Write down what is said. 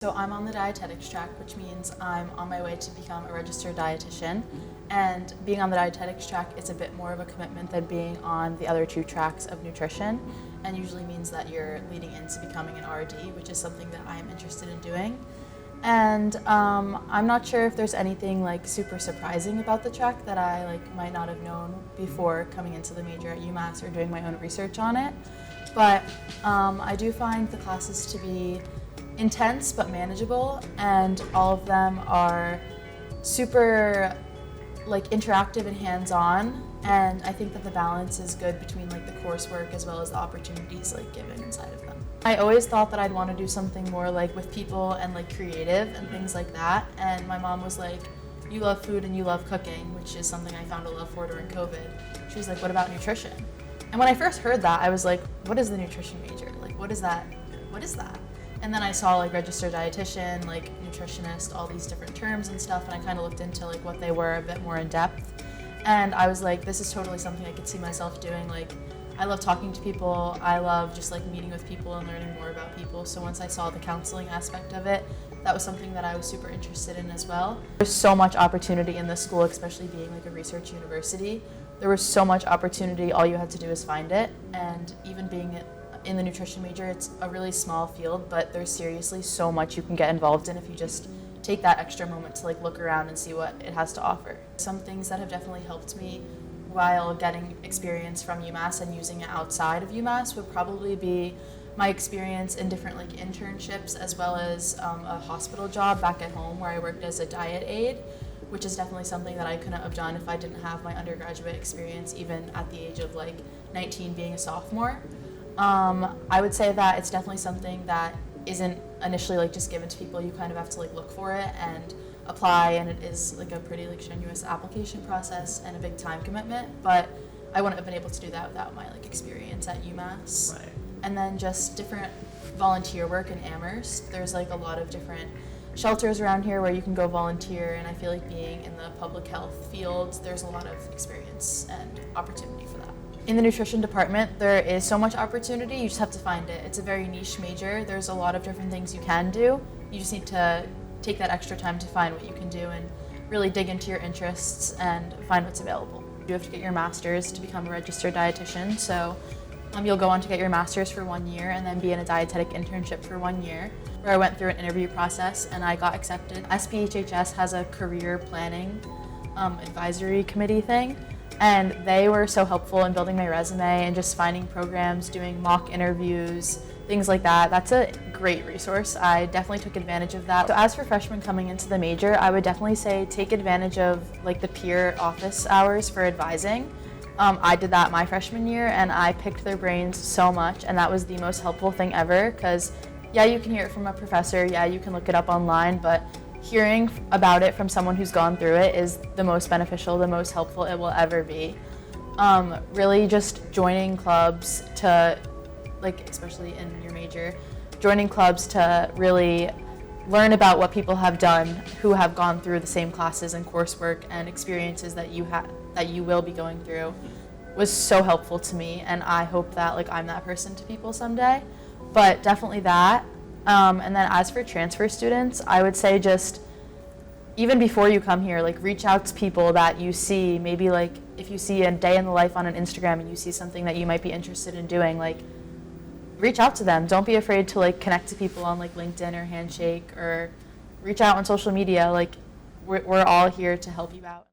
So I'm on the dietetics track, which means I'm on my way to become a registered dietitian. And being on the dietetics track is a bit more of a commitment than being on the other two tracks of nutrition, and usually means that you're leading into becoming an RD, which is something that I'm interested in doing. And I'm not sure if there's anything like super surprising about the track that I might not have known before coming into the major at UMass or doing my own research on it. But I do find the classes to be intense but manageable, and all of them are super interactive and hands-on, and I think that the balance is good between the coursework as well as the opportunities given inside of them. I always thought that I'd want to do something more with people and creative and things like that, and my mom was like, you love food and you love cooking, which is something I found a love for during COVID. She was like, what about nutrition? And when I first heard that, I was like, what is the nutrition major? What is that? What is that? And then I saw registered dietitian, nutritionist, all these different terms and stuff, and I kind of looked into what they were a bit more in depth. And I was like, this is totally something I could see myself doing. I love talking to people, I love just meeting with people and learning more about people. So once I saw the counseling aspect of it, that was something that I was super interested in as well. There's so much opportunity in this school, especially being a research university. There was so much opportunity, all you had to do is find it. And even being in the nutrition major, it's a really small field, but there's seriously so much you can get involved in if you just take that extra moment to look around and see what it has to offer. Some things that have definitely helped me while getting experience from UMass and using it outside of UMass would probably be my experience in different internships, as well as a hospital job back at home where I worked as a diet aide, which is definitely something that I couldn't have done if I didn't have my undergraduate experience, even at the age of 19 being a sophomore. I would say that it's definitely something that isn't initially just given to people. You kind of have to look for it and apply, and it is a pretty strenuous application process and a big time commitment, but I wouldn't have been able to do that without my experience at UMass. Right. And then just different volunteer work in Amherst. There's a lot of different shelters around here where you can go volunteer, and I feel being in the public health field, there's a lot of experience and opportunity for that. In the nutrition department, there is so much opportunity, you just have to find it. It's a very niche major. There's a lot of different things you can do. You just need to take that extra time to find what you can do and really dig into your interests and find what's available. You have to get your master's to become a registered dietitian, so you'll go on to get your master's for 1 year and then be in a dietetic internship for 1 year, where I went through an interview process and I got accepted. SPHHS has a career planning advisory committee thing, and they were so helpful in building my resume and just finding programs, doing mock interviews, things like that. That's a great resource. I definitely took advantage of that. So as for freshmen coming into the major, I would definitely say take advantage of the peer office hours for advising. I did that my freshman year, and I picked their brains so much, and that was the most helpful thing ever, because yeah, you can hear it from a professor, yeah, you can look it up online, but hearing about it from someone who's gone through it is the most beneficial, the most helpful it will ever be. Really just joining clubs to, especially in your major, joining clubs to really learn about what people have done who have gone through the same classes and coursework and experiences that you will be going through was so helpful to me, and I hope that I'm that person to people someday. But definitely that. And then as for transfer students, I would say just even before you come here, reach out to people that you see, maybe if you see a day in the life on an Instagram and you see something that you might be interested in doing, reach out to them. Don't be afraid to connect to people on LinkedIn or Handshake, or reach out on social media. We're all here to help you out.